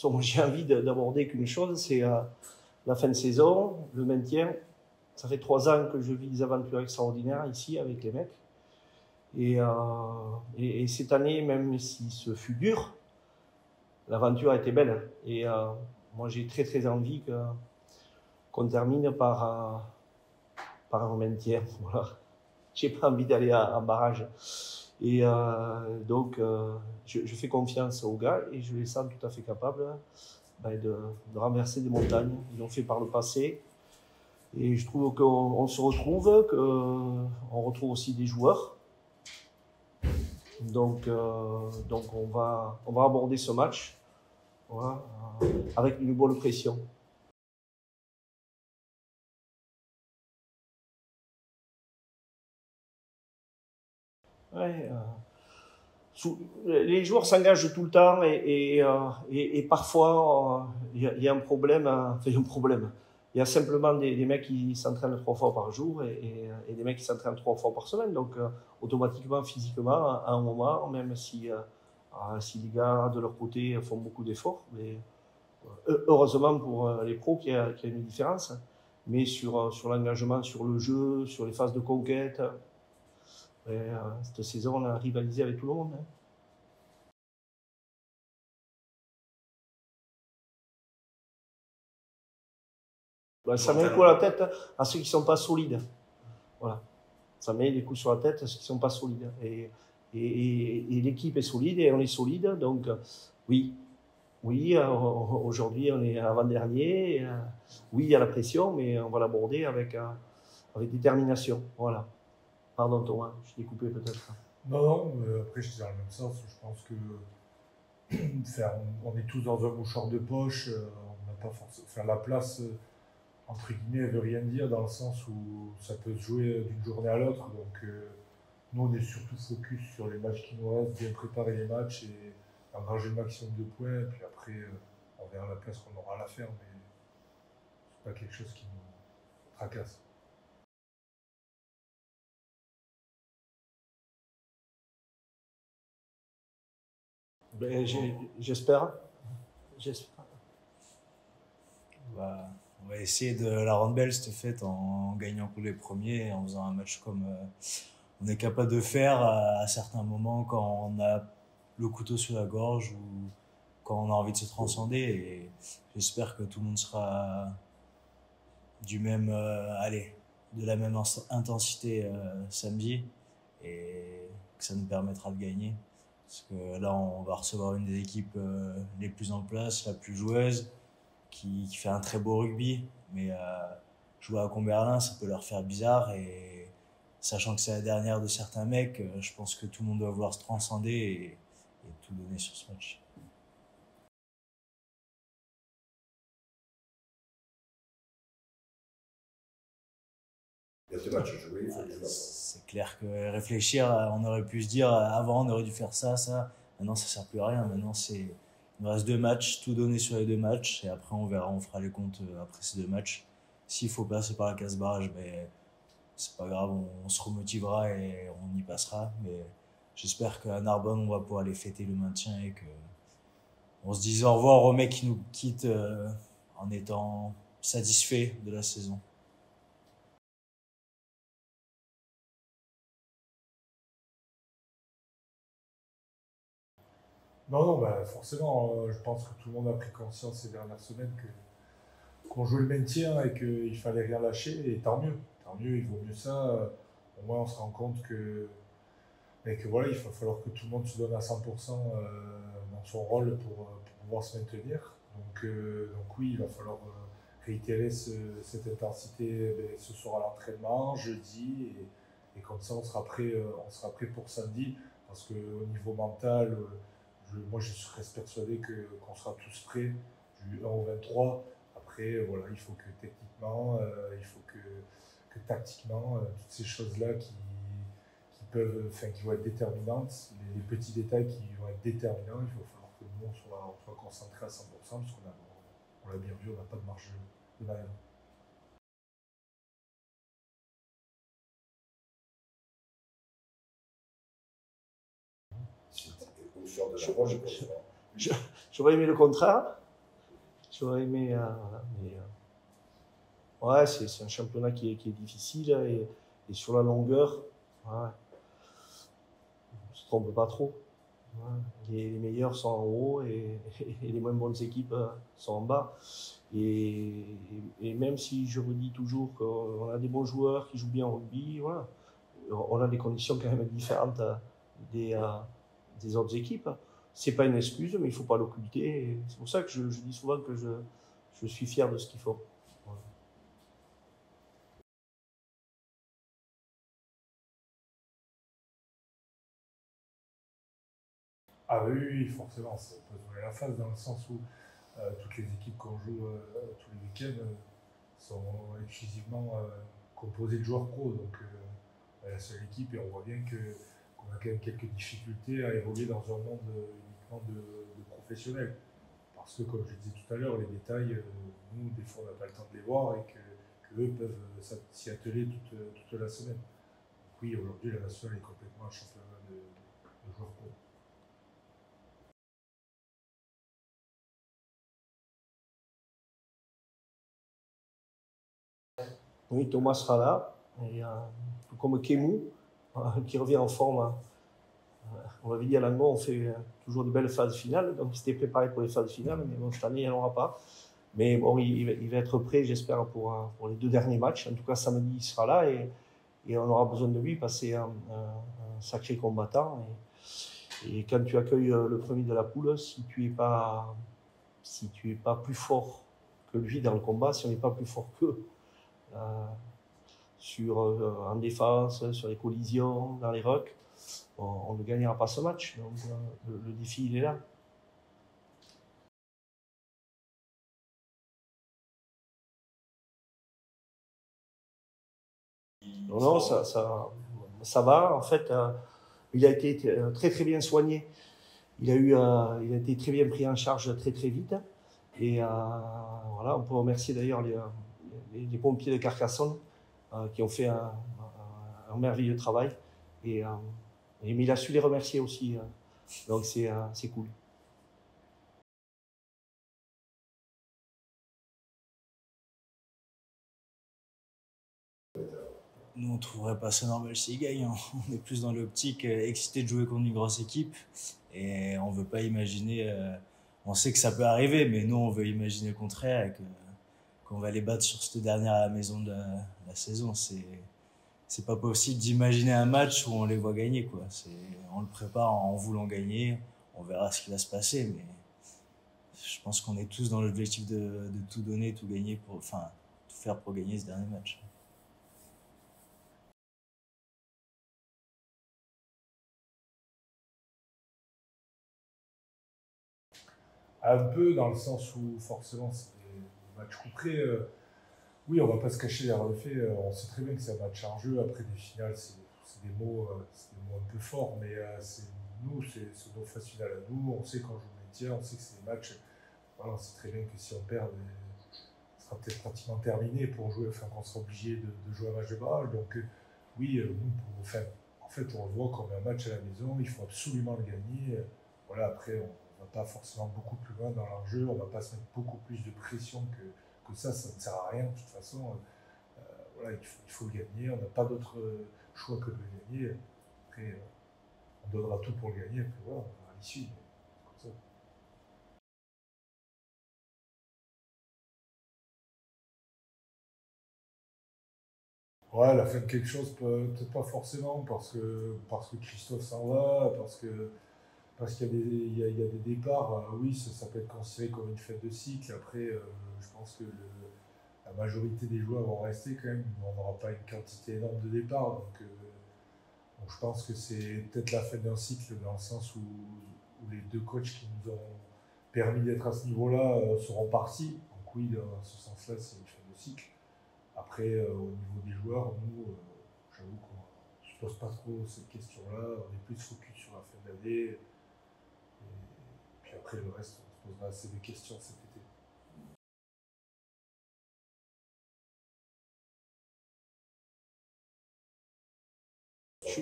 moi, j'ai envie d'aborder qu'une chose, c'est la fin de saison, le maintien. Ça fait 3 ans que je vis des aventures extraordinaires ici avec les mecs. Et cette année, même si ce fut dur, l'aventure a été belle. Et moi, j'ai très très envie qu'on termine par un maintien. Voilà. J'ai pas envie d'aller en barrage. Et donc, je fais confiance aux gars et je les sens tout à fait capables de renverser des montagnes. Ils l'ont fait par le passé. Et je trouve qu'on se retrouve, qu'on retrouve aussi des joueurs. Donc on va aborder ce match, voilà, avec une bonne pression. Ouais, les joueurs s'engagent tout le temps et parfois il y a un problème, enfin un problème. Il y a simplement des mecs qui s'entraînent 3 fois par jour et des mecs qui s'entraînent 3 fois par semaine. Donc automatiquement, physiquement, à un moment, même si les gars de leur côté font beaucoup d'efforts, mais heureusement pour les pros qu'il y a une différence. Mais sur l'engagement, sur le jeu, sur les phases de conquête, cette saison, on a rivalisé avec tout le monde. Hein. Ben, ça met un coup à la tête à ceux qui ne sont pas solides. Voilà. Ça met des coups sur la tête à ceux qui ne sont pas solides. Et l'équipe est solide et on est solide. Donc, oui, aujourd'hui, on est avant-dernier. Oui, il y a la pression, mais on va l'aborder avec détermination. Voilà. Pardon, Thomas, je t'ai coupé peut-être. Non, après, je suis dans le même sens. Je pense que on est tous dans un mouchoir de poche. On n'a pas forcément. Faire la place, entre guillemets, elle veut rien dire dans le sens où ça peut se jouer d'une journée à l'autre. Donc, nous, on est surtout focus sur les matchs qui nous restent, bien préparer les matchs et engranger le maximum de points. Puis après, on verra la place qu'on aura à la faire, mais c'est pas quelque chose qui nous tracasse. Ben, j'espère. On va essayer de la rendre belle cette fête en gagnant pour les premiers et en faisant un match comme on est capable de faire à certains moments quand on a le couteau sur la gorge ou quand on a envie de se transcender. Et j'espère que tout le monde sera du même, de la même intensité samedi et que ça nous permettra de gagner. Parce que là, on va recevoir une des équipes les plus en place, la plus joueuse, qui fait un très beau rugby. Mais jouer à Comberlin, ça peut leur faire bizarre. Et sachant que c'est la dernière de certains mecs, je pense que tout le monde doit vouloir se transcender et tout donner sur ce match. Il y a ce match à jouer, il faut que tu vas. C'est clair que réfléchir, on aurait pu se dire avant on aurait dû faire ça, ça. Maintenant ça sert plus à rien. Maintenant il nous reste 2 matchs, tout donner sur les 2 matchs et après on verra, on fera les comptes après ces 2 matchs. S'il faut passer par la case barrage, ben c'est pas grave, on se remotivera et on y passera. Mais j'espère qu'à Narbonne on va pouvoir aller fêter le maintien et que on se dise au revoir aux mecs qui nous quittent en étant satisfaits de la saison. Non, bah, forcément, je pense que tout le monde a pris conscience ces dernières semaines qu'on jouait le maintien et qu'il fallait rien lâcher, et tant mieux. Tant mieux, il vaut mieux ça. Au moins, on se rend compte que voilà, il va falloir que tout le monde se donne à 100% dans son rôle pour pouvoir se maintenir. Donc oui, il va falloir réitérer cette intensité ce soir à l'entraînement, jeudi, et comme ça, on sera prêt pour samedi, parce qu'au niveau mental, moi je reste persuadé qu'on sera tous prêts du 1 au 23. Après, voilà, il faut que techniquement, il faut que tactiquement, toutes ces choses-là qui vont être déterminantes, les petits détails qui vont être déterminants, il va falloir que nous on soit concentrés à 100% parce qu'on l'a bien vu, on n'a pas de marge de manœuvre. Au sort de la roche, J'aurais aimé le contraire, J'aurais aimé. Voilà, mais, ouais, c'est un championnat qui est difficile et sur la longueur, ouais, on ne se trompe pas trop. Ouais. Les meilleurs sont en haut et les moins bonnes équipes sont en bas. Et même si je redis toujours qu'on a des bons joueurs qui jouent bien au rugby, voilà, on a des conditions quand même différentes des, euh, des autres équipes. C'est pas une excuse, mais il faut pas l'occulter. C'est pour ça que je dis souvent que je suis fier de ce qu'ils font. Voilà. Ah oui, oui, forcément, ça peut se donner la face dans le sens où toutes les équipes qu'on joue tous les week-ends sont exclusivement composées de joueurs pros. Donc la seule équipe, et on voit bien qu'on a quand même quelques difficultés à évoluer dans un monde uniquement de professionnels. Parce que, comme je disais tout à l'heure, les détails, nous, des fois, on n'a pas le temps de les voir et que eux peuvent s'y atteler toute la semaine. Donc oui, aujourd'hui, la nationale est complètement un championnat de joueurs pros. Oui, Thomas sera là, et, tout comme Kemu, qui revient en forme. On l'avait dit à Langon, on fait toujours de belles phases finales, donc il s'était préparé pour les phases finales, mais bon, cette année, il n'y en aura pas. Mais bon, il va être prêt, j'espère, pour les 2 derniers matchs. En tout cas, samedi, il sera là et on aura besoin de lui parce que c'est un sacré combattant. Et quand tu accueilles le premier de la poule, si tu es pas plus fort que lui dans le combat, si on n'est pas plus fort qu'eux, en défense, sur les collisions, dans les rucks, on ne gagnera pas ce match. Donc le défi, il est là. Non, non, ça va. En fait, il a été très très bien soigné. Il a été très bien pris en charge très très vite. Et voilà, on peut remercier d'ailleurs les pompiers de Carcassonne qui ont fait un merveilleux travail. Mais il a su les remercier aussi. Donc c'est cool. Nous, on trouverait pas ça normal s'ils gagnent, hein. On est plus dans l'optique excité de jouer contre une grosse équipe et on veut pas imaginer. On sait que ça peut arriver, mais nous, on veut imaginer le contraire et qu'on va les battre sur cette dernière maison de la saison. C'est pas possible d'imaginer un match où on les voit gagner, quoi. On le prépare en voulant gagner. On verra ce qui va se passer, mais je pense qu'on est tous dans l'objectif de tout donner, tout gagner enfin, tout faire pour gagner ce dernier match. Un peu dans le sens où forcément c'est des matchs couperés. Oui, on va pas se cacher derrière le fait. On sait très bien que c'est un match en jeu. Après des finales, c'est des mots un peu forts, mais c'est nos phases finales à nous. On sait quand on joue le maintien, on sait que c'est des matchs. Voilà, on sait très bien que si on perd, ce sera peut-être pratiquement terminé pour jouer. Enfin, qu'on sera obligé de jouer un match de barrage. Donc oui, nous, en fait, on le voit comme un match à la maison. Il faut absolument le gagner. Voilà, après, on va pas forcément beaucoup plus loin dans l'enjeu. On va pas se mettre beaucoup plus de pression que ça ne sert à rien de toute façon. Voilà, il faut le gagner, on n'a pas d'autre choix que de le gagner. Après, on donnera tout pour le gagner, après voilà, on verra l'issue. Comme ça. Ouais, la fin de quelque chose, peut-être pas forcément, parce que Christophe s'en va, parce qu'il y a il y a des départs, oui, ça peut être considéré comme une fin de cycle. Après, je pense que la majorité des joueurs vont rester quand même. On n'aura pas une quantité énorme de départs. Donc je pense que c'est peut-être la fin d'un cycle dans le sens où les deux coachs qui nous ont permis d'être à ce niveau-là seront partis. Donc oui, dans ce sens-là, c'est une fin de cycle. Après, au niveau des joueurs, nous, j'avoue qu'on ne se pose pas trop cette question-là. On est plus focus sur la fin d'année. Et puis après, le reste, on se posera assez des questions cet été.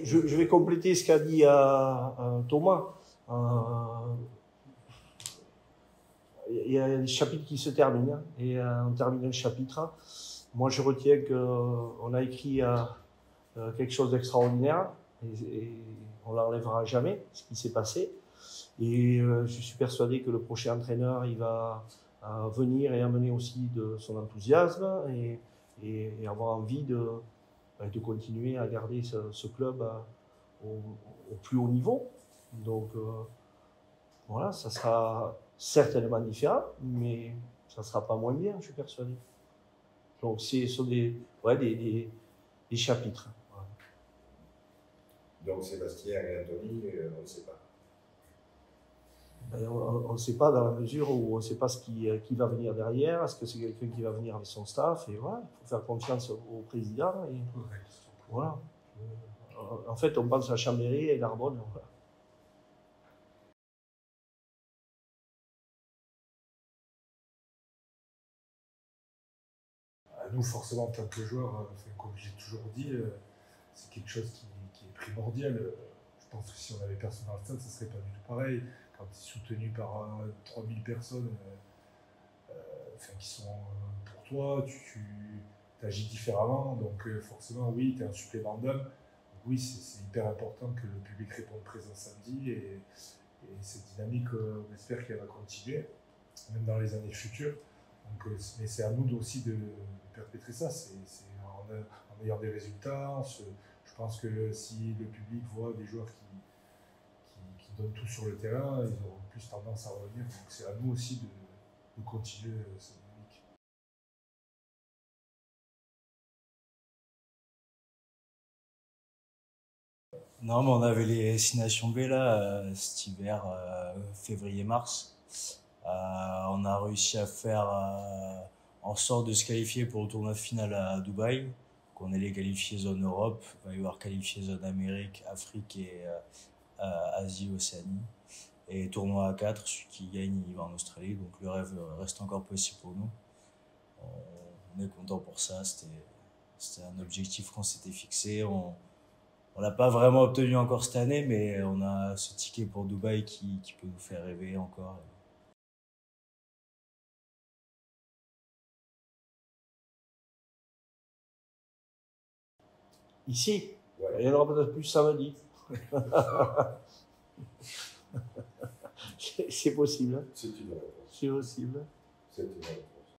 Je vais compléter ce qu'a dit Thomas. il y a des chapitres qui se terminent et on termine un chapitre. Moi, je retiens qu'on a écrit quelque chose d'extraordinaire et on l'enlèvera jamais, ce qui s'est passé. Et je suis persuadé que le prochain entraîneur, il va venir et amener aussi de son enthousiasme et avoir envie de continuer à garder ce club au plus haut niveau. Donc voilà, ça sera certainement différent, mais ça ne sera pas moins bien, je suis persuadé. Donc ce sont des chapitres. Voilà. Donc Sébastien et Anthony, on ne sait pas. Ben, on ne sait pas dans la mesure où on ne sait pas ce qui va venir derrière. Est-ce que c'est quelqu'un qui va venir avec son staff? Et voilà, il faut faire confiance au président. Et voilà. En fait, on pense à Chambéry et Narbonne. Voilà. Nous, forcément, en tant que joueurs, comme j'ai toujours dit, c'est quelque chose qui est primordial. Je pense que si on avait personne dans le stade, ça ne serait pas du tout pareil. Quand tu es soutenu par 3000 personnes qui sont pour toi, tu agis différemment. Donc forcément, oui, tu es un supplément d'âme. Oui, c'est hyper important que le public réponde présent samedi. Et cette dynamique, on espère qu'elle va continuer, même dans les années futures. Donc, mais c'est à nous aussi de perpétrer ça. C'est en ayant des résultats. Je pense que si le public voit des joueurs qui donnent tout sur le terrain, ils auront plus tendance à revenir. Donc c'est à nous aussi de continuer cette dynamique. Non, mais on avait les 6 Nations B là, cet hiver, février-mars. On a réussi à faire en sorte de se qualifier pour le tournoi final à Dubaï. Donc on est les qualifiés zone Europe, il va y avoir qualifié zone Amérique, Afrique et Asie, Océanie. Et tournoi à 4, celui qui gagne, il va en Australie. Donc le rêve reste encore possible pour nous. On est content pour ça. C'était un objectif qu'on s'était fixé. On l'a pas vraiment obtenu encore cette année, mais on a ce ticket pour Dubaï qui peut nous faire rêver encore. Ici, Ouais. il y en aura peut-être plus samedi. C'est possible. Hein. C'est une réponse. C'est possible. C'est une réponse.